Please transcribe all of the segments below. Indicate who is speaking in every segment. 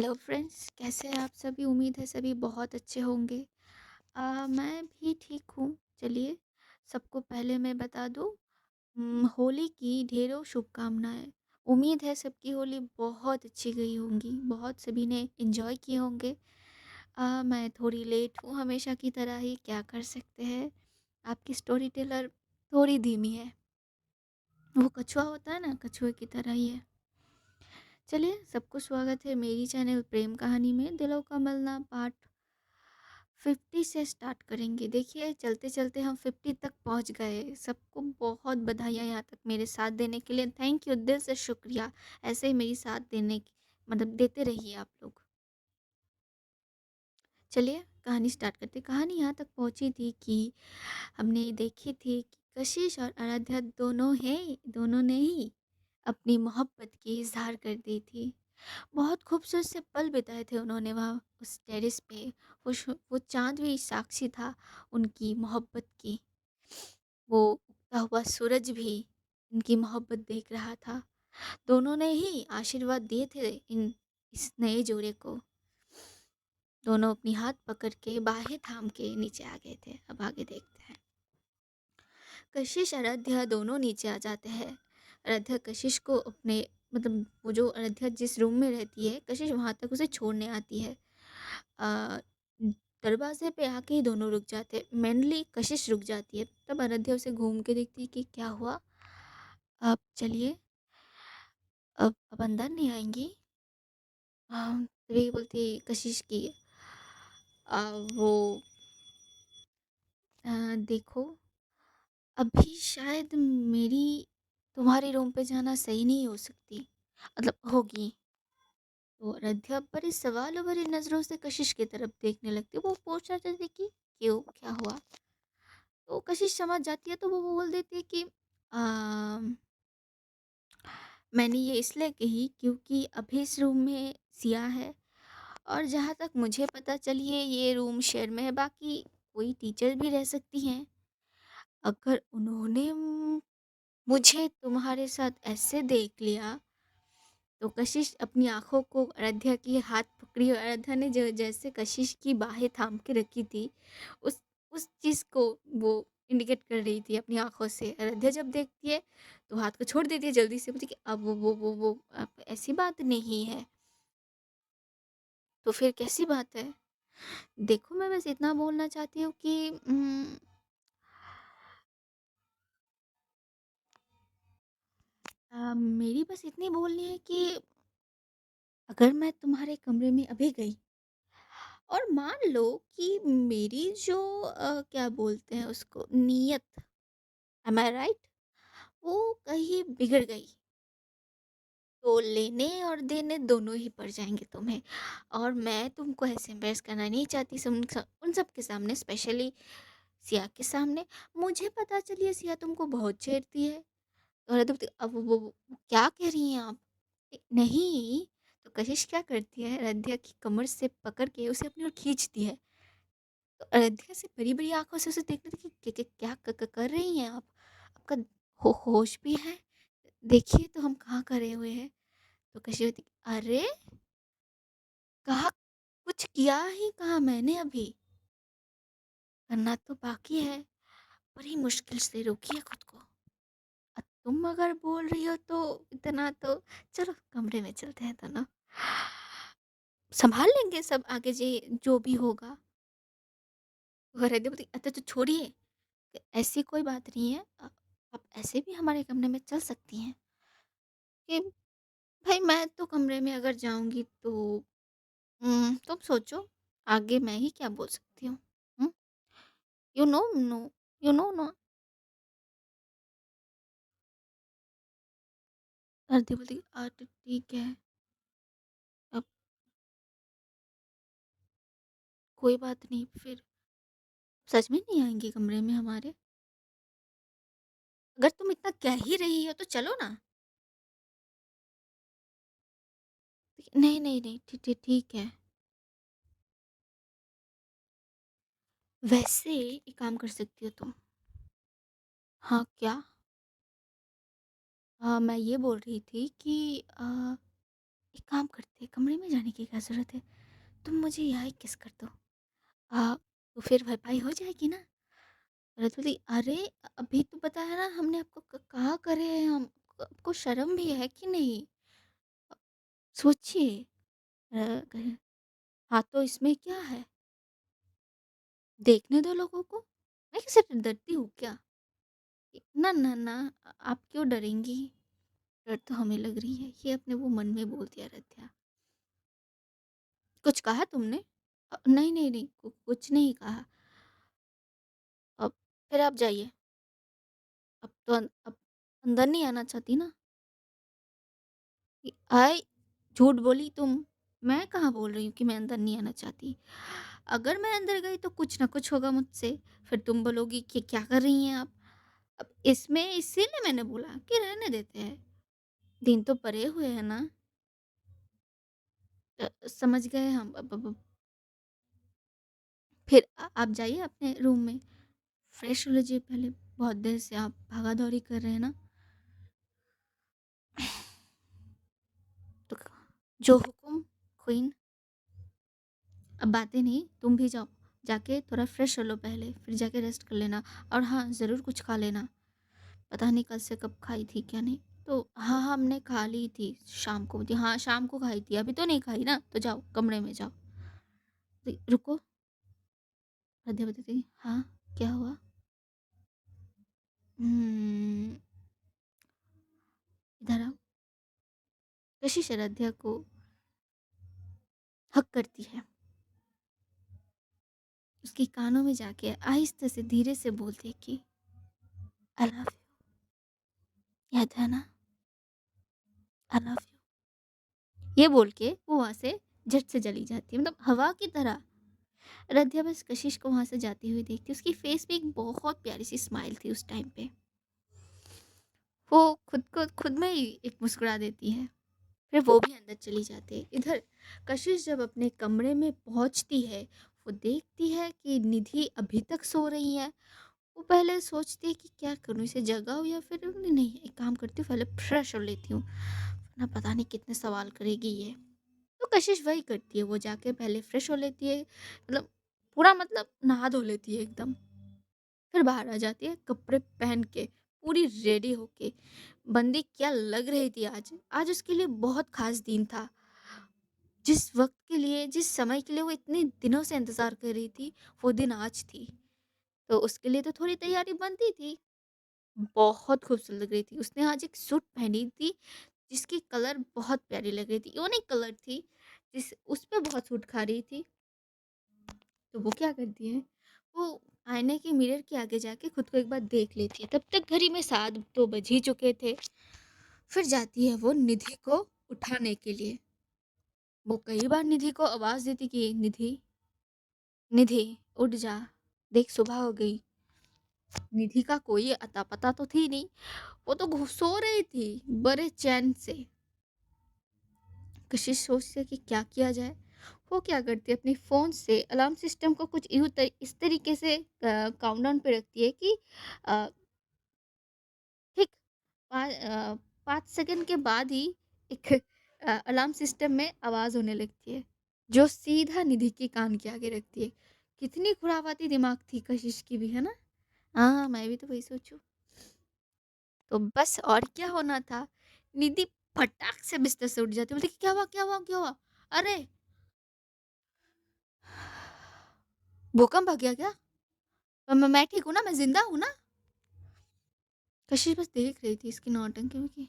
Speaker 1: Hello friends, कैसे हैं आप सभी? उम्मीद है सभी बहुत अच्छे होंगे। मैं भी ठीक हूँ। चलिए, सबको पहले मैं बता दूँ, होली की ढेरों शुभकामनाएँ। उम्मीद है सबकी होली बहुत अच्छी गई होंगी, बहुत सभी ने एंजॉय किए होंगे। मैं थोड़ी लेट हूँ हमेशा की तरह ही, क्या कर सकते हैं। आपकी स्टोरी टेलर थोड़ी धीमी है। वो कछुआ होता है ना, कछुए की तरह ही है। चलिए, सबको स्वागत है मेरी चैनल प्रेम कहानी में। दिलों का मिलना पार्ट 50 से स्टार्ट करेंगे। देखिए, चलते चलते हम 50 तक पहुंच गए। सबको बहुत बधाइयाँ यहाँ तक मेरे साथ देने के लिए। थैंक यू, दिल से शुक्रिया। ऐसे ही मेरी साथ देने की मतलब देते रहिए आप लोग। चलिए, कहानी स्टार्ट करते। कहानी यहाँ तक पहुंची थी कि हमने देखी थी कि कशिश और आराध्या दोनों ने ही अपनी मोहब्बत की इजहार कर दी थी। बहुत खूबसूरत से पल बिताए थे उन्होंने वहाँ उस टेरेस पे। वो चाँद भी साक्षी था उनकी मोहब्बत की। वो उगता हुआ सूरज भी इनकी मोहब्बत देख रहा था। दोनों ने ही आशीर्वाद दिए थे इस नए जोड़े को। दोनों अपनी हाथ पकड़ के बाहें थाम के नीचे आ गए थे। अब आगे देखते हैं। कशिश आराध्या दोनों नीचे आ जाते हैं। आराध्या कशिश को अपने मतलब वो जो आराध्या जिस रूम में रहती है, कशिश वहाँ तक उसे छोड़ने आती है। अ, दरवाजे पे आके ही दोनों रुक जाते हैं। मेनली कशिश रुक जाती है। तब आराध्या उसे घूम के देखती है कि क्या हुआ। अब चलिए, अब अंदर नहीं आएंगी। तभी बोलती कशिश की वो देखो, अभी शायद मेरी तुम्हारे रूम पे जाना सही नहीं हो सकती, मतलब होगी। तो आराध्या बड़े सवालों भरी नजरों से कशिश की तरफ देखने लगती है। वो पूछ रहे थे कि क्यों, क्या हुआ। तो कशिश समझ जाती है, तो वो बोल देती है कि मैंने ये इसलिए कही क्योंकि अभी इस रूम में सिया है, और जहाँ तक मुझे पता चली है ये रूम शेयर में है। बाकी कोई टीचर भी रह सकती हैं। अगर उन्होंने मुझे तुम्हारे साथ ऐसे देख लिया, तो कशिश अपनी आंखों को आराध्या की हाथ पकड़ी, और आराध्या ने जो जैसे कशिश की बाहें थाम के रखी थी, उस उस चीज़ को वो इंडिकेट कर रही थी अपनी आंखों से। आराध्या जब देखती है तो हाथ को छोड़ देती है जल्दी से, बोलती कि अब वो अब ऐसी बात नहीं है। तो फिर कैसी बात है? देखो, मैं बस इतना बोलना चाहती हूँ कि मेरी बस इतनी बोलनी है कि अगर मैं तुम्हारे कमरे में अभी गई और मान लो कि मेरी जो क्या बोलते हैं उसको, नीयत, एम आई राइट, वो कहीं बिगड़ गई, तो लेने और देने दोनों ही पड़ जाएंगे तुम्हें। और मैं तुमको ऐसे एम्बेरस करना नहीं चाहती उन सब के सामने, स्पेशली सिया के सामने। मुझे पता चलिए सिया तुमको बहुत छेड़ती है। और अब वो क्या कह रही हैं आप? नहीं। तो कशिश क्या करती है, रध्या की कमर से पकड़ के उसे अपनी ओर खींचती है। तो अयोध्या से बड़ी-बड़ी आँखों से उसे देखने लगी कि क्या कर रही हैं आप? आपका होश भी है? देखिए तो हम कहाँ करे हुए हैं। तो कशिश, अरे! कहा, कुछ किया ही कहाँ मैंने अभी। करना तो बाकी है। बड़ी मुश्किल से रोकी है खुद को। तुम अगर बोल रही हो तो इतना तो चलो कमरे में चलते हैं दोनों। सँभाल लेंगे सब आगे जो भी होगा। वह बोलती, अच्छा तो छोड़िए, ऐसी कोई बात नहीं है। आप ऐसे भी हमारे कमरे में चल सकती हैं। कि भाई मैं तो कमरे में अगर जाऊँगी तो तुम सोचो आगे मैं ही क्या बोल सकती हूँ? हुँ? You know no you know no. Aarti बोलती, तो ठीक है, अब कोई बात नहीं फिर। सच में नहीं आएँगी कमरे में हमारे? अगर तुम इतना कह ही रही हो तो चलो ना। नहीं, नहीं, नहीं, ठीक है। वैसे एक काम कर सकती हो तुम। हाँ, क्या? मैं ये बोल रही थी कि एक काम करते हैं, कमरे में जाने की क्या ज़रूरत है? तुम मुझे यहाँ ही किस कर दो। तो फिर भरपाई हो जाएगी ना? रतुली, बोली, "अरे! अभी तो बताया ना हमने आपको, कहाँ करे हैं हम? आपको शर्म भी है कि नहीं? अ, सोचिए। कहे, हाँ, तो इसमें क्या है? देखने दो लोगों को। मैं किसी से डरती हूँ क्या? ना, ना, ना, आप क्यों डरेंगी? डर तो हमें लग रही है।" ये अपने वो मन में बोल दिया रध्या। "कुछ कहा तुमने?" नहीं, नहीं, नहीं, कुछ नहीं कहा। अब फिर आप जाइए। अब अंदर नहीं आना चाहती ना? आय झूठ बोली तुम। मैं कहाँ बोल रही हूँ कि मैं अंदर नहीं आना चाहती। अगर मैं अंदर गई तो कुछ ना कुछ होगा मुझसे। फिर तुम बोलोगी कि क्या कर रही हैं आप। अब इसमें इसीलिए मैंने बोला कि रहने देते हैं। दिन तो पड़े हुए हैं ना। समझ गए हम। अब फिर आप जाइए अपने रूम में, फ्रेश हो लीजिए पहले। बहुत देर से आप भागा दौड़ी कर रहे हैं ना। तो जो हुकुम क्वीन। अब बातें नहीं, तुम भी जाओ। जाके थोड़ा फ्रेश हो लो पहले, फिर जाके रेस्ट कर लेना। और हाँ, ज़रूर कुछ खा लेना। पता नहीं कल से कब खाई थी क्या नहीं। तो हाँ, हाँ, हमने खा ली थी शाम को। हाँ, शाम को खाई थी, अभी तो नहीं खाई ना। तो जाओ कमरे में जाओ। रुको। आद्या बताती, हाँ, क्या हुआ? हम्म, इधर आओ। कशिश आराध्या को हक करती है। उसके कानों में जाके आहिस्ते से धीरे से बोलती है कि आई लव यू, याद है ना? I love you. ये बोल के वो वहां से झट से चली जाती है, मतलब हवा की तरह। रध्या बस कशिश को वहां से जाती हुई देखती है। उसकी फेस पे एक बहुत प्यारी सी स्माइल थी उस टाइम पे। वो खुद को खुद में ही एक मुस्कुरा देती है। फिर वो भी अंदर चली जाती है। इधर कशिश जब अपने कमरे में पहुंचती है, वो देखती है कि निधि अभी तक सो रही है। वो पहले सोचती है कि क्या करूं, इसे जगाऊं या फिर नहीं, एक काम करती हूँ, पहले फ्रेश हो लेती हूँ, वरना पता नहीं कितने सवाल करेगी ये। तो कशिश वही करती है, वो जाके पहले फ्रेश हो लेती है, मतलब पूरा, मतलब नहा धो लेती है एकदम। फिर बाहर आ जाती है कपड़े पहन के, पूरी रेडी होके। बंदी क्या लग रही थी आज। आज उसके लिए बहुत खास दिन था। जिस वक्त के लिए, जिस समय के लिए वो इतने दिनों से इंतजार कर रही थी, वो दिन आज थी। तो उसके लिए तो थोड़ी तैयारी बनती थी। बहुत खूबसूरत लग रही थी। उसने आज एक सूट पहनी थी जिसकी कलर बहुत प्यारी लग रही थी, यूनिक कलर थी, जिस उस पे बहुत सूट खा रही थी। तो वो क्या करती है, वो आईने के मिरर के आगे जाके खुद को एक बार देख लेती है। तब तक घड़ी में 7 तो बज ही चुके थे। फिर जाती है वो निधि को उठाने के लिए। वो कई बार निधि को आवाज देती कि निधि, निधि, उठ जा, देख सुबह हो गई। निधि का कोई अता पता तो थी नहीं। वो तो सो रही थी बड़े चैन से। कशिश सोचती है कि क्या किया जाए। वो क्या करती है, अपनी फ़ोन से अलार्म सिस्टम को कुछ इस तरीके से काउंटडाउन पे रखती है कि अ, ठीक 5 सेकंड के बाद ही एक अलार्म सिस्टम में आवाज़ होने लगती है, जो सीधा निधि के कान के आगे रखती है। कितनी खुराफाती दिमाग थी कशिश की भी, है ना? हाँ, मैं भी तो वही सोचूं। तो बस और क्या होना था। निधि फटाक से बिस्तर से उठ जाती, बोलती क्या हुआ, क्या हुआ, क्या हुआ? अरे, भूकंप आ गया क्या? मैं ठीक हूँ ना, मैं जिंदा हूँ ना। कशिश बस देख रही थी इसकी नौटंकी में कि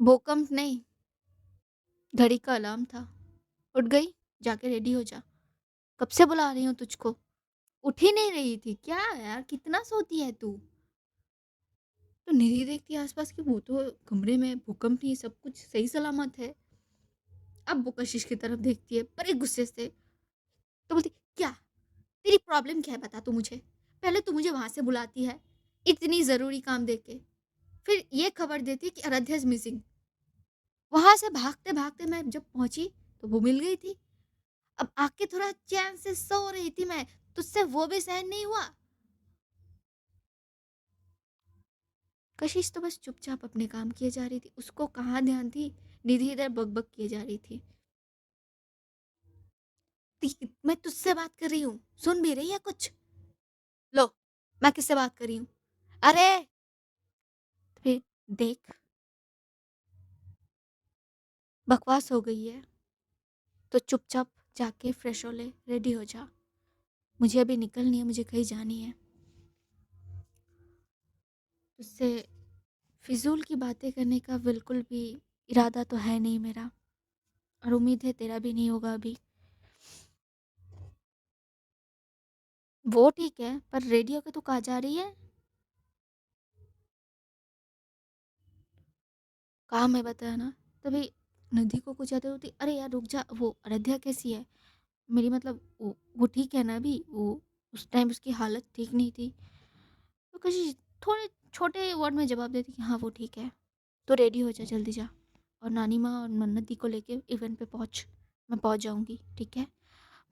Speaker 1: भूकंप नहीं, घड़ी का अलार्म था। उठ गई, जाके रेडी हो जा। कब से बुला रही हूँ तुझको, उठ ही नहीं रही थी क्या यार, कितना सोती है तू। तो निधि देखती है आसपास की, वो तो कमरे में भूकंप नहीं, सब कुछ सही सलामत है। अब वो कशिश की तरफ देखती है बड़े गुस्से से। तो बोलती, क्या तेरी प्रॉब्लम क्या है, बता तू मुझे। पहले तू मुझे वहां से बुलाती है इतनी जरूरी काम देके, फिर ये खबर देती है कि आराध्या इज मिसिंग। वहां से भागते भागते मैं जब पहुंची तो वो मिल गई थी। अब आके थोड़ा चैन से सो रही थी मैं, तुझसे वो भी सहन नहीं हुआ। कशिश तो बस चुपचाप अपने काम किए जा रही थी, उसको कहाँ ध्यान थी निधि इधर बक-बक किए जा रही थी। मैं तुझसे बात कर रही हूँ, सुन भी रही है कुछ? लो, मैं किससे बात कर रही हूँ? अरे! फिर देख, बकवास हो गई है, तो चुपचाप जाके फ्रेश हो ले, रेडी हो जा। मुझे अभी निकलनी है, मुझे कहीं जानी है। तुझसे फिज़ूल की बातें करने का बिल्कुल भी इरादा तो है नहीं मेरा, और उम्मीद है तेरा भी नहीं होगा अभी। वो ठीक है, पर रेडी होके तू कहाँ जा रही है? काम है बताया ना। तभी निधि को कुछ याद होती, अरे यार रुक जा, वो आराध्या कैसी है? मेरी मतलब वो ठीक है ना अभी? वो उस टाइम उसकी हालत ठीक नहीं थी। तो किसी थोड़े छोटे वर्ड में जवाब देती कि हाँ वो ठीक है। तो रेडी हो जा, जल्दी जा। और नानी माँ और मन्नती को लेके इवेंट पे पहुँच। मैं पहुँच जाऊँगी, ठीक है?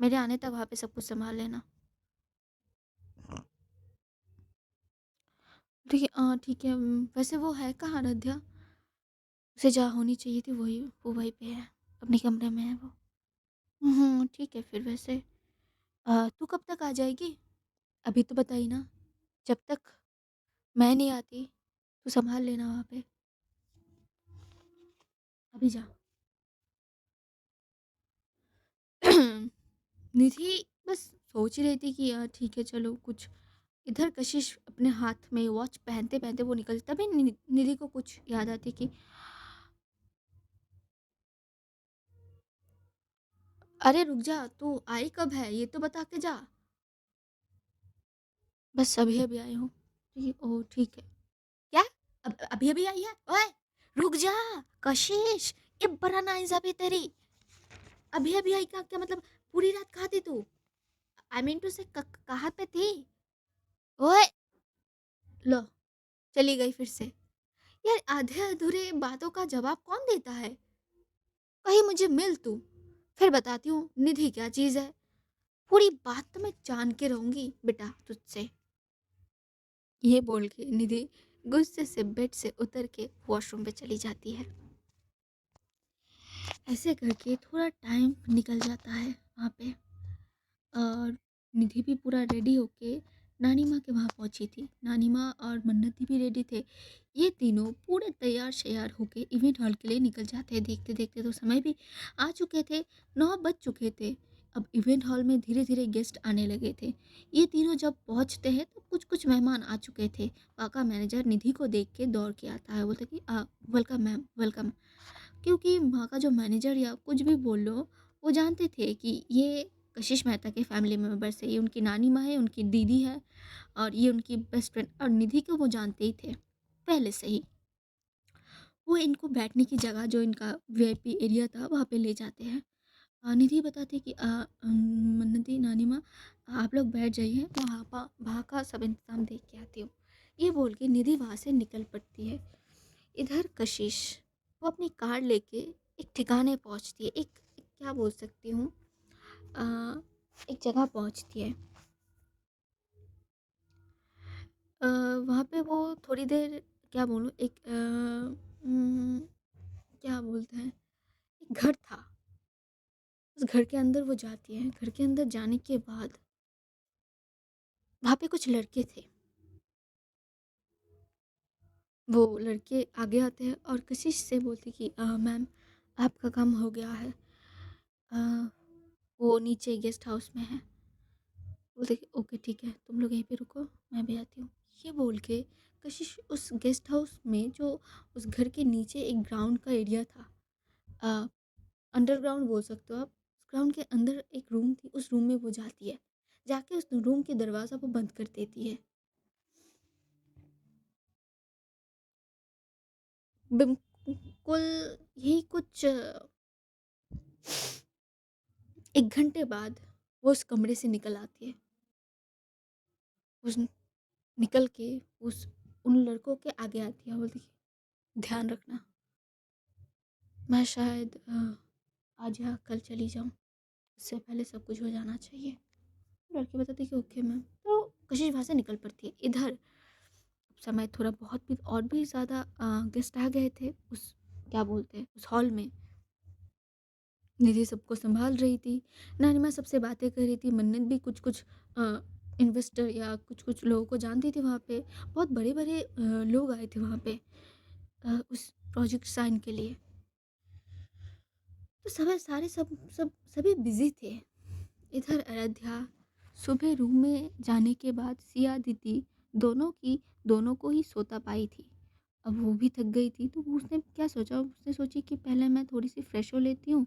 Speaker 1: मेरे आने तक वहाँ पे सब कुछ संभाल लेना। ठीक है, ठीक है। वैसे वो है कहाँ आराध्या? उसे जहाँ होनी चाहिए थी वही, वो वहीं पे है, अपने कमरे में है वो। ठीक है फिर। वैसे तू कब तक आ जाएगी? अभी तो बताई ना। जब तक मैं नहीं आती तू संभाल लेना वहाँ पे। अभी जा। निधि बस सोच ही रही थी कि यार ठीक है चलो कुछ। इधर कशिश अपने हाथ में वॉच पहनते पहनते वो निकल, तभी निधि को कुछ याद आती कि अरे रुक जा, तू आई कब है ये तो बता के जा। बस अभी अभी आई हूँ। ठीक, ओ ठीक है। क्या? अब अभी अभी आई है? ओए रुक जा कशिश, ये बड़ा नाइंसाफी तेरी। अभी अभी आई का क्या मतलब? पूरी रात कहाँ थी तू? आई मीन टू से कहाँ पे थी? ओए लो, चली गई फिर से। यार आधे अधूरे बातों का जवाब कौन देता है? कहीं मुझे मिल तू, फिर बताती हूँ निधि क्या चीज है। पूरी बात तो मैं जान के रहूंगी बेटा तुझसे। ये बोल के निधि गुस्से से बेड से उतर के वॉशरूम पे चली जाती है। ऐसे करके थोड़ा टाइम निकल जाता है वहाँ पे। और निधि भी पूरा रेडी होके नानी माँ के वहाँ पहुँची थी। नानी माँ और मन्नती भी रेडी थे। ये तीनों पूरे तैयार श्यार होके इवेंट हॉल के लिए निकल जाते हैं। देखते देखते तो समय भी आ चुके थे, 9 बज चुके थे। अब इवेंट हॉल में धीरे धीरे गेस्ट आने लगे थे। ये तीनों जब पहुँचते हैं तो कुछ कुछ मेहमान आ चुके थे। वहाँ का मैनेजर निधि को देख के दौड़ के आता है, बोलता कि वेलकम मैम, वेलकम। क्योंकि वहाँ का जो मैनेजर या कुछ भी बोल लो, वो जानते थे कि ये कशिश मेहता के फैमिली मेम्बर्स है। ये उनकी नानी माँ है, उनकी दीदी है, और ये उनकी बेस्ट फ्रेंड। और निधि को वो जानते ही थे पहले से ही। वो इनको बैठने की जगह जो इनका वीआईपी एरिया था वहाँ पे ले जाते हैं। निधि बताती कि मन्नती नानी माँ, आप लोग बैठ जाइए, वहाँ का सब इंतजाम देख के आती हूँ। ये बोल के निधि वहाँ से निकल पड़ती है। इधर कशिश वो अपनी कार लेके एक ठिकाने पहुंचती है। एक क्या बोल सकती हूँ, अ, एक जगह पहुंचती है। वहाँ पे वो थोड़ी देर, क्या बोलूँ, क्या बोलते हैं, एक घर था। उस घर के अंदर वो जाती है। घर के अंदर जाने के बाद वहाँ पे कुछ लड़के थे। वो लड़के आगे आते हैं और कशिश से बोलते कि मैम आपका काम हो गया है। अ, वो नीचे गेस्ट हाउस में है। बोलते कि ओके ठीक है, तुम लोग यहीं पे रुको, मैं भी आती हूँ। ये बोल के कशिश उस गेस्ट हाउस में, जो उस घर के नीचे एक ग्राउंड का एरिया था, अंडरग्राउंड बोल सकते हो आप। उस ग्राउंड के अंदर एक रूम थी, उस रूम में वो जाती है। जाके उस रूम के दरवाज़ा वो बंद कर देती है। बिल्कुल यही कुछ 1 घंटे बाद वो उस कमरे से निकल आती है। उस निकल के उस उन लड़कों के आगे आती है, बोलती है ध्यान रखना, मैं शायद आज या कल चली जाऊँ, उससे पहले सब कुछ हो जाना चाहिए। लड़की बताती कि ओके मैम। तो कशिश वहाँ से निकल पड़ती है। इधर समय थोड़ा बहुत भी और भी ज़्यादा गेस्ट आ गए थे उस क्या बोलते हैं उस हॉल में। निधि सबको सँभाल रही थी, नानी माँ सबसे बातें कर रही थी, मन्नत भी कुछ-कुछ अ, इन्वेस्टर या कुछ-कुछ लोगों को जानती थी वहाँ पे। बहुत बड़े-बड़े लोग आए थे वहाँ पे उस प्रोजेक्ट साइन के लिए। तो सब सारे सब सब सभी बिज़ी थे। इधर अयोध्या सुबह रूम में जाने के बाद सिया दीदी दोनों की दोनों को ही सोता पाई थी। अब वो भी थक गई थी तो उसने क्या सोचा, उसने सोची कि पहले मैं थोड़ी सी फ्रेश हो लेती हूँ,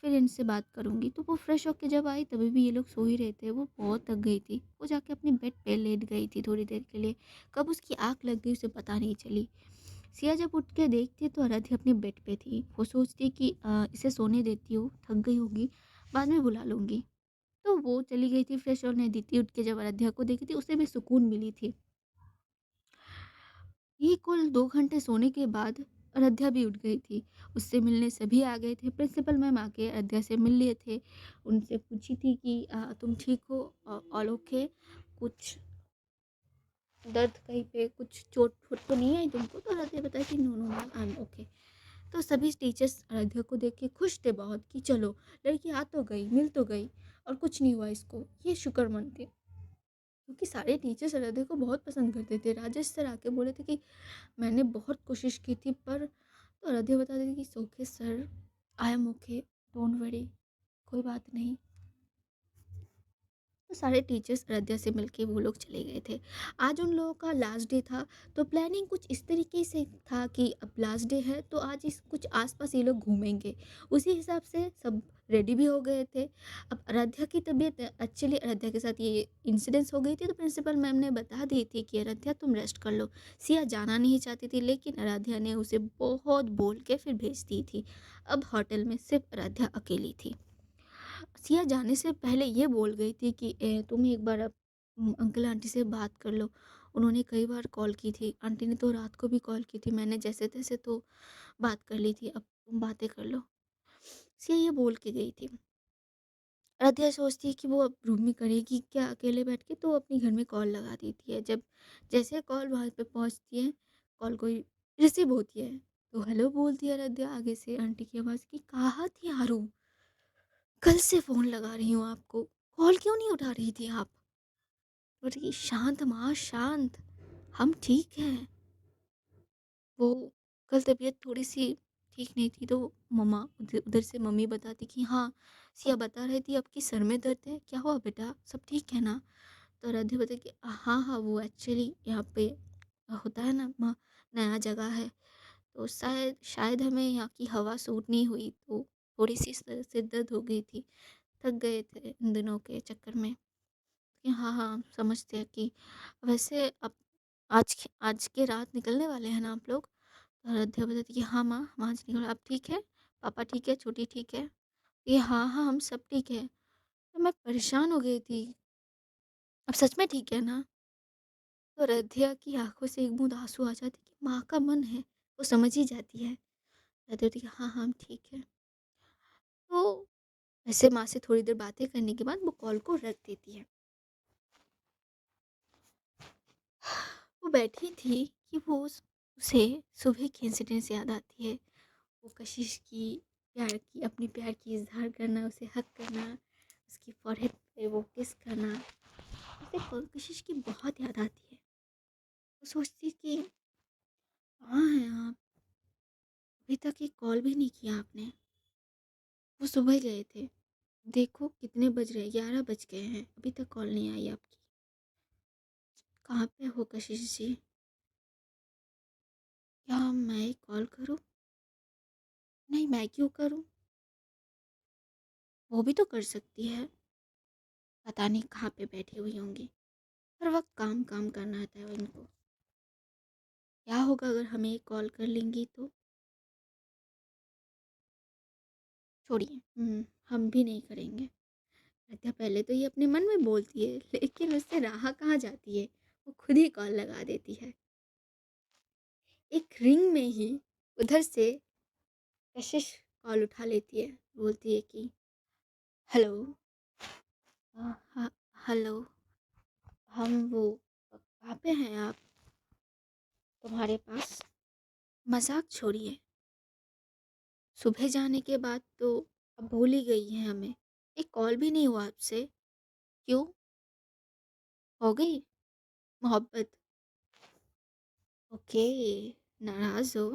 Speaker 1: फिर इनसे बात करूंगी। तो वो फ्रेश होके जब आई तभी भी ये लोग सो ही रहे थे। वो बहुत थक गई थी, वो जाके अपने बेड पे लेट गई थी थोड़ी देर के लिए। कब उसकी आंख लग गई उसे पता नहीं चली। सिया जब उठ के देखती तो आराध्या अपने बेड पे थी। वो सोचती कि इसे सोने देती हूँ, थक गई होगी, बाद में बुला लूंगी। तो वो चली गई थी फ्रेश होने। दीदी उठ के जब आराध्या को देखी थी उसे भी सुकून मिली थी। ये कुल 2 घंटे सोने के बाद आराध्या भी उठ गई थी। उससे मिलने सभी आ गए थे। प्रिंसिपल मैम आके आराध्या से मिल लिए थे। उनसे पूछी थी कि तुम ठीक हो? All okay? कुछ दर्द कहीं पे कुछ चोट-वोट तो नहीं आई तुमको? तो आराध्या बताई कि no, no ma'am, I am okay. तो सभी टीचर्स आराध्या को देख के खुश थे बहुत कि चलो लड़की आ तो गई, मिल तो गई और कुछ नहीं हुआ इसको। ये शुक्र मनते। क्योंकि सारे टीचर्स आराध्या को बहुत पसंद करते थे। राजेश सर आके बोले थे कि मैंने बहुत कोशिश की थी पर। तो आराध्या बता रही थी कि okay sir, I am okay, don't worry, कोई बात नहीं। तो सारे टीचर्स आराध्या से मिलके वो लोग चले गए थे। आज उन लोगों का लास्ट डे था। तो प्लानिंग कुछ इस तरीके से था कि अब लास्ट डे है तो आज इस कुछ आसपास ये लोग घूमेंगे। उसी हिसाब से सब रेडी भी हो गए थे। अब आराध्या की तबीयत, एक्चुअली आराध्या के साथ ये इंसिडेंस हो गई थी तो प्रिंसिपल मैम ने बता दी थी कि आराध्या तुम रेस्ट कर लो। सिया जाना नहीं चाहती थी लेकिन आराध्या ने उसे बहुत बोल के फिर भेज दी थी। अब होटल में सिर्फ आराध्या अकेली थी। सिया जाने से पहले ये बोल गई थी कि तुम एक बार अंकल आंटी से बात कर लो। उन्होंने कई बार कॉल की थी, आंटी ने तो रात को भी कॉल की थी, मैंने जैसे तैसे तो बात कर ली थी, अब तुम बातें कर लो। सिया ये बोल के गई थी। आराध्या सोचती है कि वो अब रूम में करेगी क्या अकेले बैठ के, तो वो अपनी घर में कॉल लगा देती है। जब जैसे कॉल वहाँ पे पहुँचती है, कॉल कोई रिसीव होती है तो हेलो बोलती है आराध्या आगे से आंटी की आवाज़ की, कहाँ थी आरू? कल से फ़ोन लगा रही हूँ आपको, कॉल क्यों नहीं उठा रही थी आप? बोली कि शांत माँ शांत, हम ठीक हैं। वो कल तबीयत थोड़ी-सी ठीक नहीं थी तो मम्मा उधर उधर से मम्मी बताती कि हाँ, सिया बता रही थी आपके सर में दर्द है, क्या हुआ बेटा? सब ठीक है ना? तो आराध्या बताई कि हाँ, हाँ, वो एक्चुअली यहाँ पे होता है ना नया जगह है तो शायद शायद हमें यहाँ की हवा सूट नहीं हुई तो थोड़ी-सी सिर दर्द हो गई थी। थक गए थे इन दिनों के चक्कर में। कि हाँ, हाँ, समझते हैं कि वैसे अब आज के रात निकलने वाले हैं ना आप लोग? तो आराध्या बताती कि हाँ माँ, हम आज निकल। आप ठीक है? पापा ठीक है? छोटी ठीक है? ये हाँ, हाँ, हम सब ठीक है। तो मैं परेशान हो गई थी, अब सच में ठीक है ना? तो आराध्या की आँखों से एक बूँद आँसू आ जाते कि माँ का मन है, वो समझ ही जाती है। आराध्या बोलती कि हाँ, हाँ, हम ठीक है। तो ऐसे माँ से थोड़ी देर बातें करने के बाद वो कॉल को रख देती है। वो बैठी थी कि उसे सुबह की इंसिडेंस याद आती है। वो कशिश की प्यार की अपनी प्यार की इज़हार करना, उसे हग करना, उसकी फ़ोरहेड पे वो किस करना, उसे कशिश की बहुत याद आती है। वो सोचती कि कहाँ हैं आप? अभी तक एक कॉल भी नहीं किया आपने। वो सुबह गए थे, देखो कितने बज रहे हैं, 11 बज गए हैं, अभी तक कॉल नहीं आई आपकी। कहाँ पे हो कशिश जी? क्या मैं कॉल करूँ? नहीं, मैं क्यों करूँ? वो भी तो कर सकती है। पता नहीं कहाँ पे बैठी हुई होंगी। हर वक्त काम काम करना आता है इनको। क्या होगा अगर हमें एक कॉल कर लेंगी तो? छोड़िए, हम भी नहीं करेंगे। प्रज्ञा पहले तो ये अपने मन में बोलती है लेकिन उससे राह कहाँ जाती है, वो खुद ही कॉल लगा देती है। एक रिंग में ही उधर से कशिश कॉल उठा लेती है, बोलती है कि हेलो। हाँ, हेलो। हम वो कहाँ पे हैं आप? तुम्हारे पास? मजाक छोड़िए, सुबह जाने के बाद तो अब भूल ही गई हैं हमें। एक कॉल भी नहीं हुआ आपसे। क्यों? हो गई मोहब्बत? ओके, नाराज़ हो?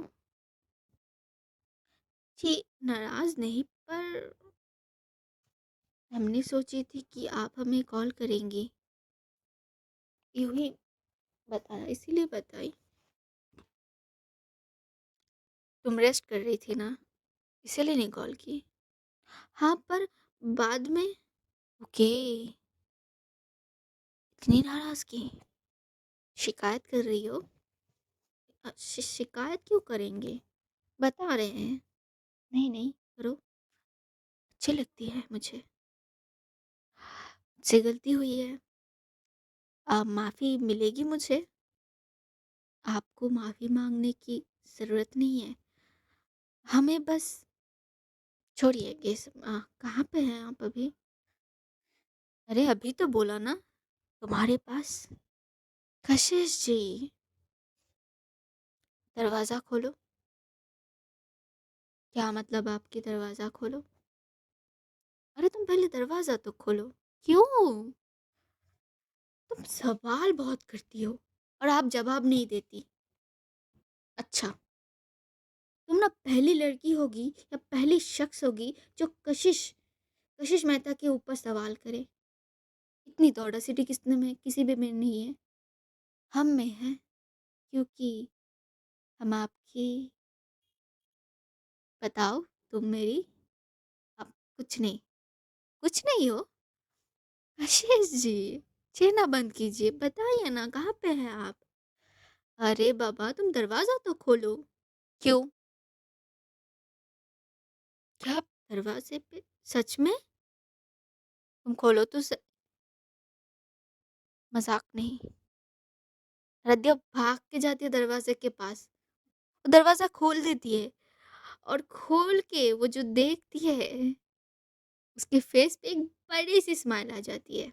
Speaker 1: जी, नाराज़ नहीं, पर हमने सोची थी कि आप हमें कॉल करेंगी। यूँ ही बताया, इसीलिए बताई। तुम रेस्ट कर रही थी ना, इसीलिए नहीं कॉल की। हाँ, पर बाद में। ओके, इतनी नाराज़गी, शिकायत कर रही हो? शिकायत क्यों करेंगे? बता रहे हैं। नहीं, नहीं, करो, अच्छी लगती है मुझे। मुझसे गलती हुई है, माफ़ी मिलेगी मुझे। आपको माफ़ी माँगने की ज़रूरत नहीं है। हमें बस छोड़िए ये सब। कहाँ पे हैं आप अभी? अरे अभी तो बोला ना, तुम्हारे पास। कशिश जी, दरवाज़ा खोलो। क्या मतलब आपकी, दरवाज़ा खोलो? अरे तुम पहले दरवाज़ा तो खोलो। क्यों? तुम सवाल बहुत करती हो और आप जवाब नहीं देती। अच्छा, तुम ना पहली लड़की होगी या पहली शख्स होगी जो कशिश कशिश मेहता के ऊपर सवाल करे। इतनी तो ऑडेसिटी किसने में किसी भी में नहीं है। हम में है, क्योंकि हम आपकी। बताओ, तुम मेरी। आप कुछ नहीं, कुछ नहीं हो। आशीष जी, छेना बंद कीजिए, बताइए ना कहाँ पे हैं आप? अरे बाबा, तुम दरवाजा तो खोलो। क्यों? क्या आप दरवाजे पे सच में? तुम खोलो तो मजाक नहीं। रद्दिया भाग के जाती है दरवाजे के पास, वो दरवाजा खोल देती है, और खोल के वो जो देखती है, उसके फेस पे एक बड़ी सी स्माइल आ जाती है।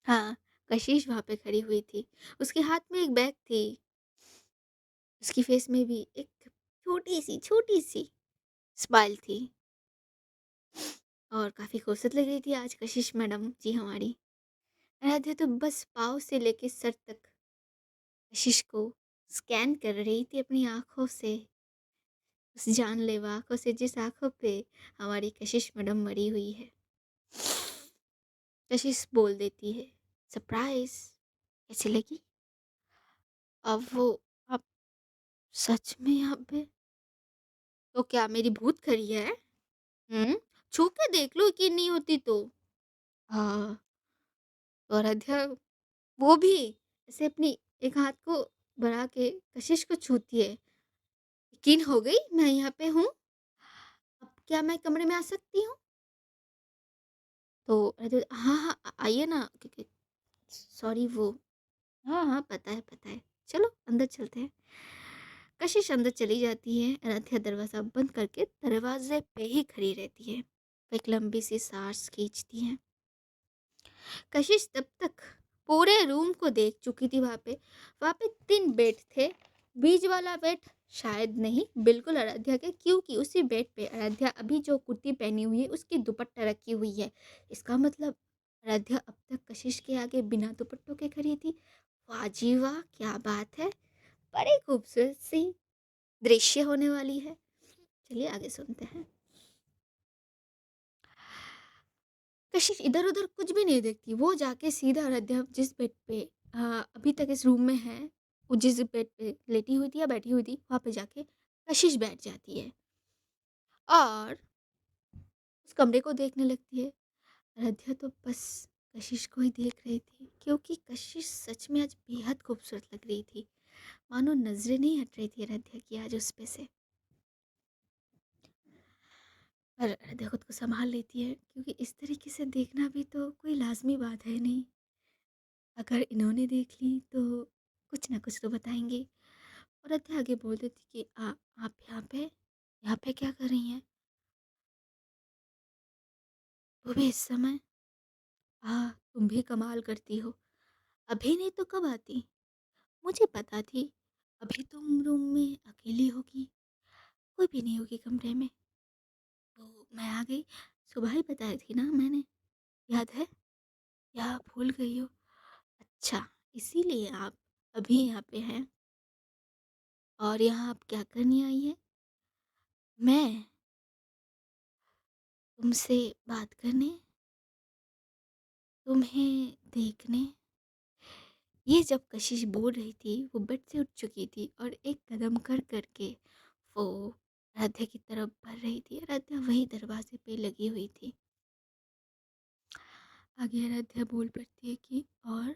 Speaker 1: हाँ, कशिश वहां पे खड़ी हुई थी, उसके हाथ में एक बैग थी, उसकी फेस में भी एक छोटी सी स्माइल थी, और काफी खूबसूरत लग रही थी आज कशिश मैडम जी हमारी। आराध्या तो बस पाँव से लेके सर तक कशिश को स्कैन कर रही थी अपनी आंखों से, उस जानलेवा आंखों से जिस आंखों पे हमारी कशिश मैडम मरी हुई है। कशिश बोल देती है, सरप्राइज, कैसी लगी? अब वो, आप सच में यहाँ पे? तो क्या मेरी भूत खड़ी है? हम्म, छू के देख लो कि नहीं होती तो। हाँ, तो आराध्या वो भी ऐसे अपनी एक हाथ को बढ़ा के कशिश को छूती है। यकीन हो गई मैं यहाँ पे हूँ? अब क्या मैं कमरे में आ सकती हूँ? तो हाँ हाँ, आइए ना, क्योंकि सॉरी वो, हाँ हाँ, पता है, चलो अंदर चलते हैं। कशिश अंदर चली जाती है, अनथ्या दरवाज़ा बंद करके दरवाजे पे ही खड़ी रहती है। वो एक लंबी सी सांस खींचती है। कशिश तब तक पूरे रूम को देख चुकी थी। वहाँ पे 3 बेड थे। बीच वाला बेड शायद नहीं, बिल्कुल आराध्या के, क्योंकि उसी बेड पे आराध्या अभी जो कुर्ती पहनी हुई है उसकी दुपट्टा रखी हुई है। इसका मतलब आराध्या अब तक कशिश के आगे बिना दुपट्टों के खड़ी थी। वाह जी वाह, क्या बात है, बड़ी खूबसूरत सी दृश्य होने वाली है। चलिए आगे सुनते हैं। कशिश इधर उधर कुछ भी नहीं देखती, वो जाके सीधा आराध्या जिस बेड पे अभी तक इस रूम में है, वो जिस बेड पे लेटी हुई थी या बैठी हुई थी, वहां पे जाके कशिश बैठ जाती है और उस कमरे को देखने लगती है। आराध्या तो बस कशिश को ही देख रही थी, क्योंकि कशिश सच में आज बेहद खूबसूरत लग रही थी। मानो नजरें नहीं हट रही थी आराध्या की आज उस पे से। पर आराध्या खुद को संभाल लेती है, क्योंकि इस तरीके से देखना भी तो कोई लाजमी बात है नहीं। अगर इन्होंने देख ली तो कुछ ना कुछ तो बताएंगे। और अत्या आगे बोल देती कि आप यहाँ पे क्या कर रही हैं? वो भी इस समय? तुम भी कमाल करती हो, अभी नहीं तो कब आती? मुझे पता थी अभी तुम रूम में अकेली होगी, कोई भी नहीं होगी कमरे में। मैं आ गई। सुबह ही बताई थी ना मैंने, याद है? या भूल गई हो? अच्छा, इसीलिए आप अभी यहाँ पे हैं और यहाँ आप क्या करने आई हैं? मैं तुमसे बात करने, तुम्हें देखने। ये जब कशिश बोल रही थी, वो बेड से उठ चुकी थी और एक कदम कर के वो आराध्या की तरफ बढ़ रही थी। आराध्या वही दरवाजे पे लगी हुई थी। आगे आराध्या बोल पड़ती है कि और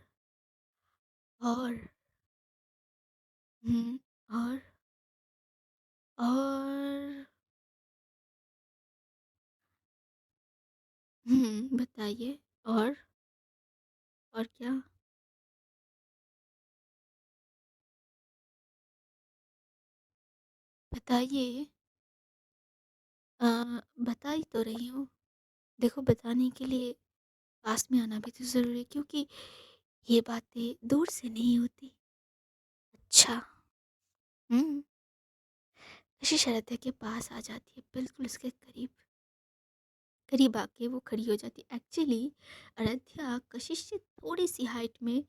Speaker 1: हुँ, और बताइए और क्या? बताइए। अ, बता ही तो रही हूँ। देखो, बताने के लिए पास में आना भी तो ज़रूरी है, क्योंकि ये बातें दूर से नहीं होती। अच्छा। हुँ। कशिश आराध्या के पास आ जाती है, बिल्कुल उसके करीब। करीब आके वो खड़ी हो जाती है। एक्चुअली आराध्या कशिश से थोड़ी-सी हाइट में,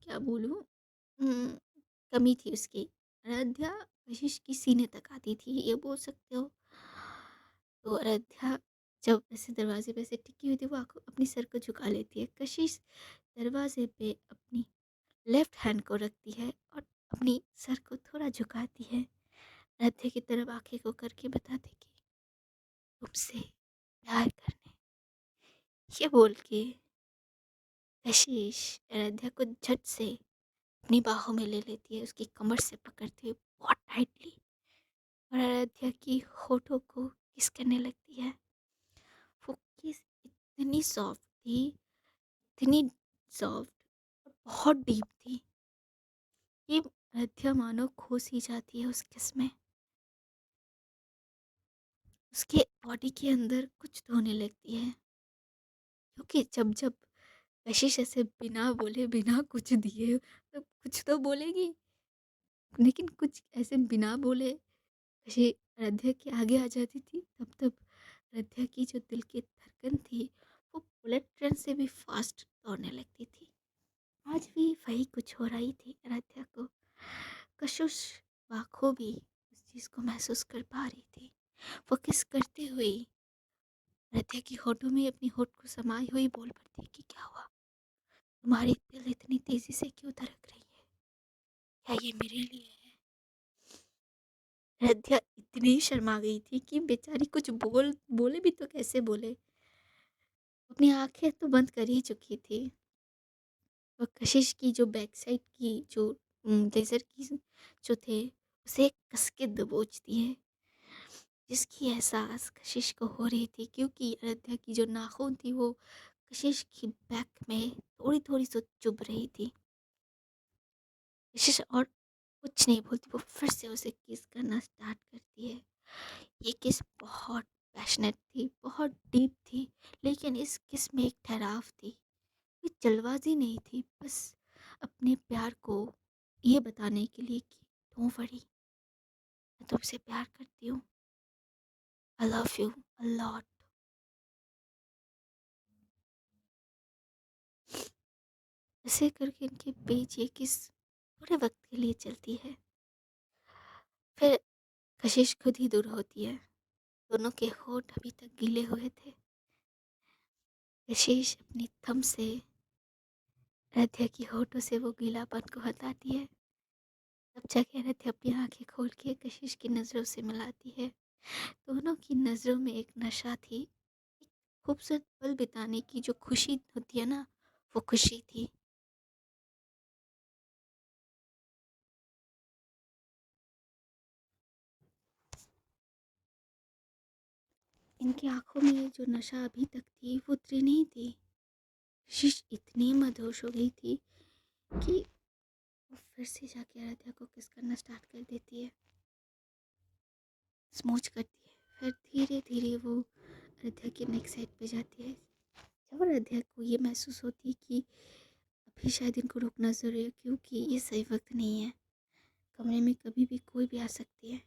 Speaker 1: क्या बोलूँ, उम, कमी थी उसकी। आराध्या कशिश की सीने तक आती थी, ये बोल सकते हो। तो आराध्या जब ऐसे दरवाज़े पे ऐसे टिकी हुई थी, वो आँखों अपनी सर को झुका लेती है। कशिश दरवाज़े पे अपनी लेफ्ट हैंड को रखती है और अपनी सर को थोड़ा झुकाती है। आराध्या की तरफ आँखें को करके बताती कि तुमसे प्यार करने, ये बोल के कशिश आराध्या को झट से अपनी बाहों में ले लेती है, उसकी कमर से पकड़ती हुई बहुत टाइटली, और आराध्या की होठों को किस करने लगती है। वो किस इतनी सॉफ्ट थी, इतनी सॉफ्ट, बहुत डीप थी कि आराध्या मानो खो सी जाती है उस किस में। उसके बॉडी के अंदर कुछ तो होने लगती है, क्योंकि जब जब कशिश ऐसे बिना बोले, बिना कुछ दिए, तो कुछ तो बोलेगी, लेकिन कुछ ऐसे बिना बोले कशी आराध्या के आगे आ जाती थी, तब तब आराध्या की जो दिल की धड़कन थी, वो बुलेट ट्रेन से भी फास्ट दौड़ने लगती थी। आज भी वही कुछ हो रही थी आराध्या को। कशिश बाखूबी उस चीज़ को महसूस कर पा रही थी। वो किस करते हुए आराध्या की होठों में अपनी होठ को समाई हुई बोल पड़ती कि क्या हुआ? तुम्हारी दिल इतनी तेजी से क्यों धड़क रही है? क्या ये मेरे लिए है? हृदया इतनी शर्मा गई थी कि बेचारी कुछ बोले भी तो कैसे बोले। अपनी आंखें तो बंद कर ही चुकी थी। और कशिश की जो बैक साइड की जो ब्लेजर की जो थे, उसे कस के दबोचती है, जिसकी एहसास कशिश को हो रही थी, क्योंकि अयोध्या की जो नाखून थी वो कशिश की बैक में थोड़ी थोड़ी सी चुभ रही थी। कशिश और कुछ नहीं बोलती, वो फिर से उसे किस करना स्टार्ट करती है। ये किस बहुत पैशनेट थी, बहुत डीप थी, लेकिन इस किस में एक ठहराव थी। ये जल्दबाजी नहीं थी, बस अपने प्यार को ये बताने के लिए कि डोंट वरी, मैं तुमसे प्यार करती हूँ, I love you a lot. ऐसे करके इनके बीच ये किस थोड़े वक्त के लिए चलती है, फिर कशिश खुद ही दूर होती है। दोनों के होठ अभी तक गीले हुए थे। कशिश अपनी थम से राध्या की होठों से वो गीलापन को हटाती है। तब जाके रथ अपनी आंखें खोल के कशिश की नज़रों से मिलाती है। दोनों की नज़रों में एक नशा थी, एक खूबसूरत पल बिताने की जो खुशी होती है ना, वो खुशी थी। इनकी आंखों में जो नशा अभी तक थी वो उतरी नहीं थी। कशिश इतनी मदहोश हो गई थी कि वो फिर से जाके आराध्या को किस करना स्टार्ट कर देती है, स्मूच करती है। फिर धीरे धीरे वो आराध्या के नेक साइड पे जाती है। जब आराध्या को ये महसूस होती है कि अभी शायद इनको रुकना ज़रूरी है, क्योंकि ये सही वक्त नहीं है, कमरे में कभी भी कोई भी आ सकती है,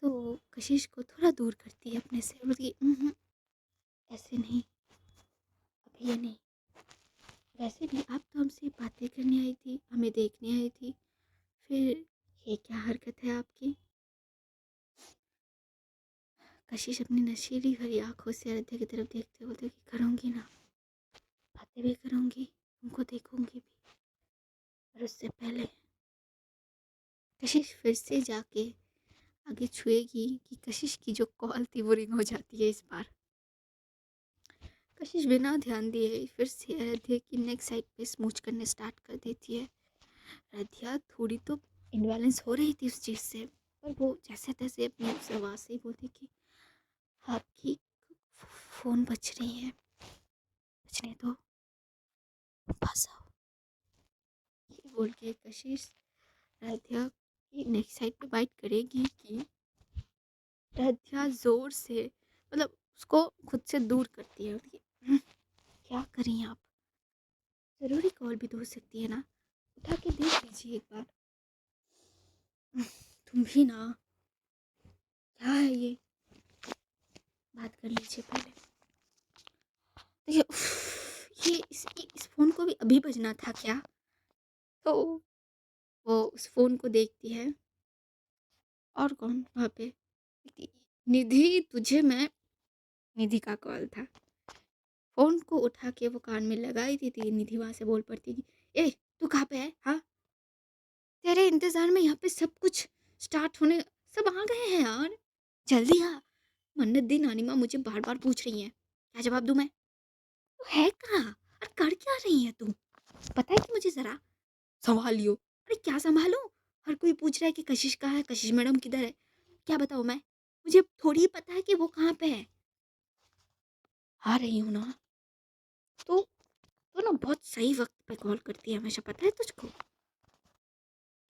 Speaker 1: तो कशिश को थोड़ा दूर करती है अपने से, बोलती है, ऐसे नहीं, अभी ये नहीं, वैसे नहीं, आप तो हमसे बातें करने आई थी, हमें देखने आई थी, फिर ये क्या हरकत है आपकी? कशिश अपनी नशीली भरी आंखों से आराध्या की तरफ देखते हुए बोलती कि करूँगी ना, बातें भी करूँगी, तुमको देखूंगी भी, और उससे पहले कशिश फिर से जाके आगे छुएगी कि कशिश की जो कॉल थी वो रिंग हो जाती है इस बार। कशिश बिना ध्यान दिए फिर से आराध्या की नेक साइड पे स्मूच करने स्टार्ट कर देती है। आराध्या थोड़ी तो इनबैलेंस हो रही थी उस चीज़ से, पर वो जैसे तैसे अपनी उस आवाज़ से ही बोलती कि आपकी फ़ोन बज रही है, बजने दो, पास आओ। ये बोल के कशिश आराध्या की नेक साइड पे बाइट करेगी कि आराध्या जोर से, मतलब उसको खुद से दूर करती है। बोलती है, क्या करें आप, ज़रूरी कॉल भी तो हो सकती है ना, उठा के देख लीजिए एक बार। तुम भी ना, क्या है ये, बात कर लीजिए पहले। देखिए ये इस फ़ोन को भी अभी बजना था क्या? तो वो उस फ़ोन को देखती है, और कौन वहाँ पे, निधि, तुझे मैं, निधि का कॉल था। फ़ोन को उठा के वो कान में लगाई थी निधि वहाँ से बोल पड़ती कि ए तू कहाँ पे है, हाँ, तेरे इंतज़ार में यहाँ पे सब कुछ स्टार्ट होने, सब आ गए हैं यार, जल्दी आ। मन्नत दी नानी माँ मुझे बार बार पूछ रही हैं, क्या जवाब दूँ मैं? तू है कहाँ और कर क्या रही है तू, पता है कि मुझे ज़रा संभालियो। अरे क्या संभालूं, हर कोई पूछ रहा है कि कशिश कहाँ है, कशिश मैडम किधर है, क्या बताऊँ मैं, मुझे थोड़ी ही पता है कि वो कहाँ पे है। आ रही हूँ ना, तो ना बहुत सही वक्त पे कॉल करती है हमेशा, पता है तुझको?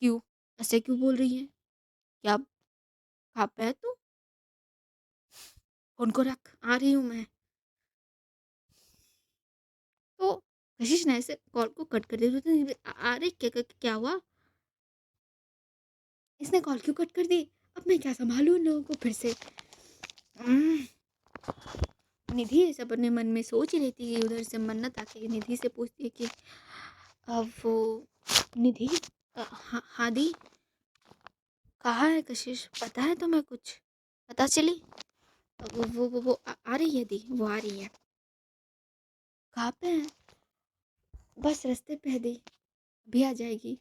Speaker 1: क्यों, ऐसे क्यों बोल रही है, क्या, कहाँ पे है तू, फोन को रख, आ रही हूँ मैं। तो कशिश ने ऐसे कॉल को कट कर दिया, तो अरे क्या हुआ, इसने कॉल क्यों कट कर दी, अब मैं क्या संभालूं इन लोगों को फिर से। हम्म, निधि सब अपने मन में सोच ही रहती है, उधर से मन्नत आके निधि से पूछती है कि अब वो, निधि, हाँ दी, कहाँ है कशिश, पता है तुम्हें कुछ, पता चली? आ रही है दी, वो आ रही है, कहाँ पे है, बस रास्ते पे है दी, अभी आ जाएगी।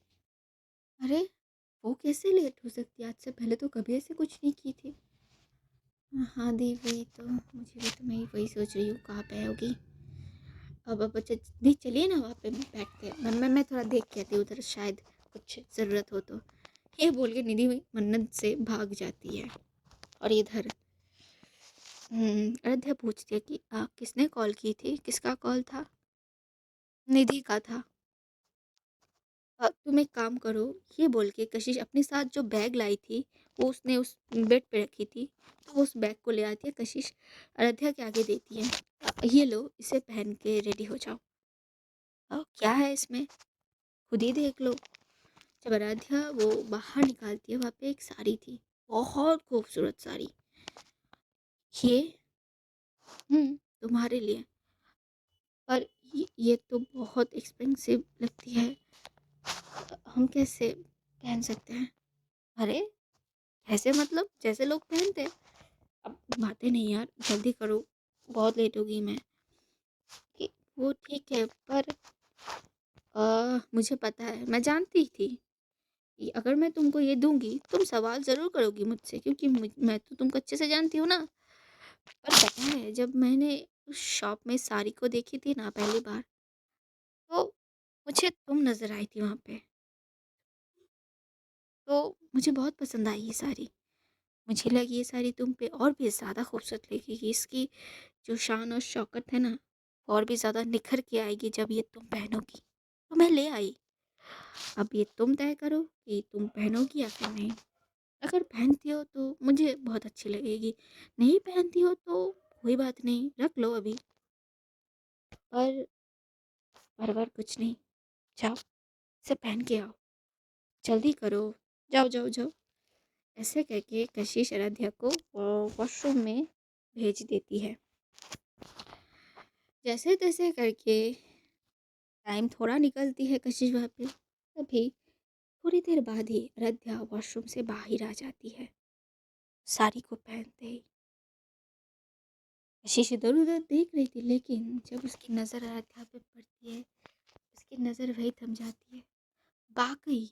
Speaker 1: अरे वो कैसे लेट हो सकती है, आज से पहले तो कभी ऐसे कुछ नहीं की थी। हाँ दी, वही तो मुझे भी, तो मैं वही सोच रही हूँ कहाँ पे होगी। अब अच्छा दी, चलिए ना वहाँ पे बैठते हैं, मैं थोड़ा देख के आती हूँ उधर, शायद कुछ ज़रूरत हो तो। ये बोल के निधि मन्नत से भाग जाती है। और इधर अयोध्या पूछती है कि किसने कॉल की थी, किसका कॉल था? निधि का था। तुम एक काम करो, ये बोल के कशिश अपने साथ जो बैग लाई थी वो उसने उस बेड पे रखी थी, तो वो उस बैग को ले आती है कशिश, अयोध्या के आगे देती है, ये लो इसे पहन के रेडी हो जाओ। क्या है इसमें, खुद ही देख लो। जब आराध्या वो बाहर निकालती है, वहाँ पे एक साड़ी थी, बहुत खूबसूरत साड़ी, ये तुम्हारे लिए, पर ये तो बहुत एक्सपेंसिव लगती है, हम कैसे पहन सकते हैं? अरे ऐसे मतलब जैसे लोग पहनते हैं, अब बातें नहीं यार, जल्दी करो, बहुत लेट होगी मैं। कि वो ठीक है, पर मुझे पता है, मैं जानती थी कि अगर मैं तुमको ये दूंगी तुम सवाल ज़रूर करोगी मुझसे, क्योंकि मैं तो तुमको अच्छे से जानती हूँ ना। पर पता है जब मैंने उस शॉप में साड़ी को देखी थी ना पहली बार, तो मुझे तुम नज़र आई थी वहाँ पे, तो मुझे बहुत पसंद आई ये साड़ी। मुझे लगी ये साड़ी तुम पे और भी ज़्यादा खूबसूरत लगेगी, इसकी जो शान और शौकत है ना, और भी ज़्यादा निखर के आएगी जब ये तुम पहनोगी। तो मैं ले आई, अब ये तुम तय करो कि तुम पहनोगी या फिर नहीं। अगर पहनती हो तो मुझे बहुत अच्छी लगेगी, नहीं पहनती हो तो कोई बात नहीं, रख लो अभी। पर बार कुछ नहीं, जाओ इसे पहन के आओ, जल्दी करो, जाओ जाओ जाओ। ऐसे करके कशिश आराध्या को वॉशरूम में भेज देती है। जैसे तैसे करके टाइम थोड़ा निकलती है कशिश वहाँ पे, तभी थोड़ी देर बाद ही आराध्या वॉशरूम से बाहर आ जाती है, साड़ी को पहनते ही। कशिश इधर-उधर देख रही थी, लेकिन जब उसकी नज़र आराध्या पे पड़ती है, उसकी नज़र वहीं थम जाती है। वाक़ई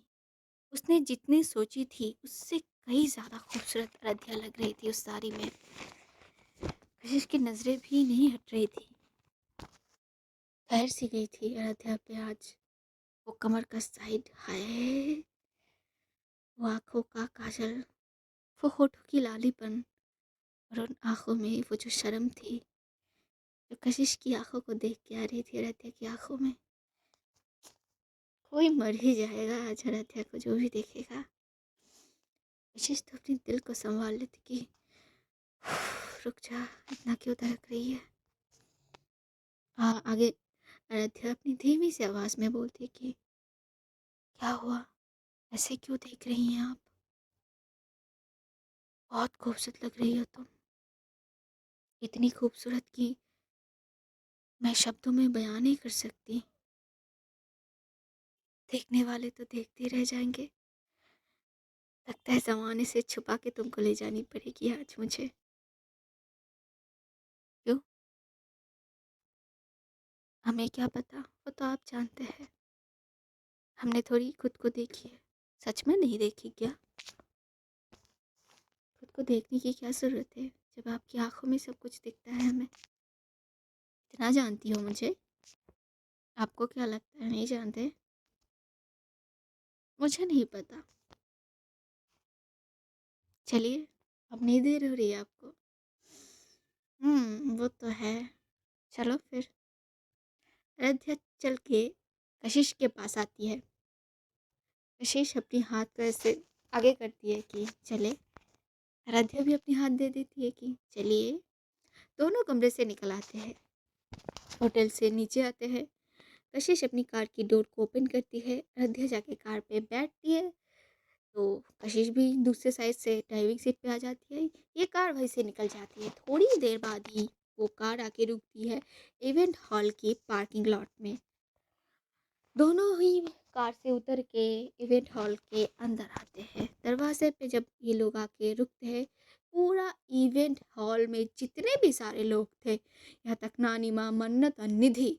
Speaker 1: उसने जितनी सोची थी, उससे कहीं ज़्यादा खूबसूरत आराध्या लग रही थी उस साड़ी में। कशिश की नज़रें भी नहीं हट रही थी। ठहर सी गई थी आराध्या पे आज। वो कमर का साइड, हाय! वो आँखों का काजल, वो होठों की लालीपन और उन आँखों में वो जो शर्म थी, जो कशिश की आँखों को देख के आ रही थी आराध्या की आँखों में। कोई मर ही जाएगा आज आराध्या को जो भी देखेगा। कशिश तो अपने दिल को सँभाल लेती कि रुक जा, इतना क्यों तड़क रही है। हाँ, आगे आराध्या अपनी धीमी सी आवाज़ में बोलती कि क्या हुआ? ऐसे क्यों देख रही हैं आप? बहुत खूबसूरत लग रही हो तुम। इतनी खूबसूरत कि मैं शब्दों में बयान नहीं कर सकती। देखने वाले तो देखते ही रह जाएँगे। लगता है ज़माने से छुपा के तुमको ले जानी पड़ेगी आज मुझे। क्यों? हमें क्या पता, वो तो आप जानते हैं। हमने थोड़ी खुद को देखी है। सच में नहीं देखी क्या? खुद को देखने की क्या ज़रूरत है, जब आपकी आँखों में सब कुछ दिखता है हमें। इतना जानती हो मुझे? आपको क्या लगता है नहीं जानते? मुझे नहीं पता। चलिए, अब नहीं देर हो रही है आपको? वो तो है। चलो फिर। अयोध्या चल के कशिश के पास आती है। कशिश अपनी हाथ को ऐसे आगे करती है कि चले। आराध्या भी अपनी हाथ दे देती है कि चलिए। दोनों कमरे से निकल आते हैं, होटल से नीचे आते हैं। कशिश अपनी कार की डोर को ओपन करती है, आराध्या जाके कार पे बैठती है, तो कशिश भी दूसरे साइड से ड्राइविंग सीट पे आ जाती है। ये कार वहीं से निकल जाती है। थोड़ी देर बाद ही वो कार आके रुकती है इवेंट हॉल की पार्किंग लॉट में। दोनों ही कार से उतर के इवेंट हॉल के अंदर आते हैं। दरवाजे पे जब ये लोग आके रुकते हैं, पूरा इवेंट हॉल में जितने भी सारे लोग थे, यहाँ तक नानी माँ, मन्नत और निधि,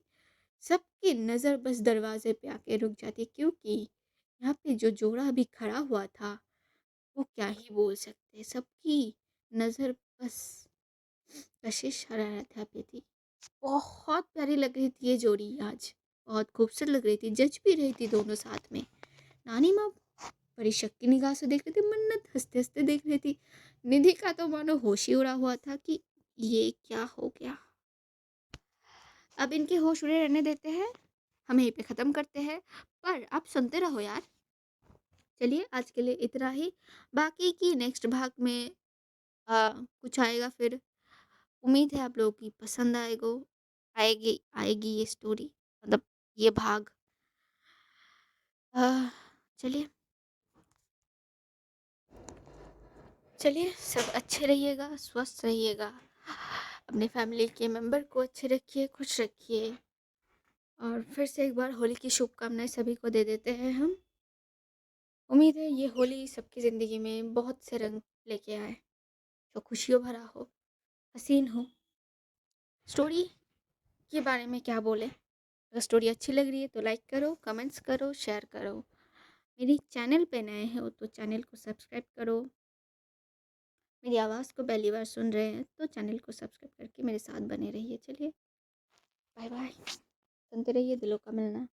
Speaker 1: सबकी नज़र बस दरवाजे पे आके रुक जाती है, क्योंकि यहाँ पे जो जोड़ा अभी खड़ा हुआ था, वो क्या ही बोल सकते। सबकी नज़र बस कशिश आराध्या पे थी। बहुत प्यारी लग रही थी ये जोड़ी आज। बहुत खूबसूरत लग रही थी, जच भी रही थी दोनों साथ में। नानी माँ बड़ी शक की निगाह से देख रही थी, मन्नत हंसते हंसते देख रही थी। निधि का तो मानो होश ही उड़ा हुआ था कि ये क्या हो गया। अब इनके होश उड़े रहने देते हैं, हम यहीं पे ख़त्म करते हैं। पर आप सुनते रहो यार। चलिए आज के लिए इतना ही। बाकी की नेक्स्ट भाग में कुछ आएगा फिर। उम्मीद है आप लोगों की पसंद आएगी आएगी ये स्टोरी, मतलब ये भाग। आह, चलिए चलिए, सब अच्छे रहिएगा, स्वस्थ रहिएगा, अपने फैमिली के मेंबर को अच्छे रखिए, खुश रखिए। और फिर से एक बार होली की शुभकामनाएं सभी को दे देते हैं हम। उम्मीद है ये होली सबकी ज़िंदगी में बहुत से रंग लेके आए, जो खुशियों भरा हो, हसीन हो। स्टोरी के बारे में क्या बोले, अगर स्टोरी अच्छी लग रही है तो लाइक करो, कमेंट्स करो, शेयर करो। मेरी चैनल पे नए हो तो चैनल को सब्सक्राइब करो। मेरी आवाज़ को पहली बार सुन रहे हैं तो चैनल को सब्सक्राइब करके मेरे साथ बने रहिए। चलिए, बाय बाय। सुनते रहिए दिलों का मिलना।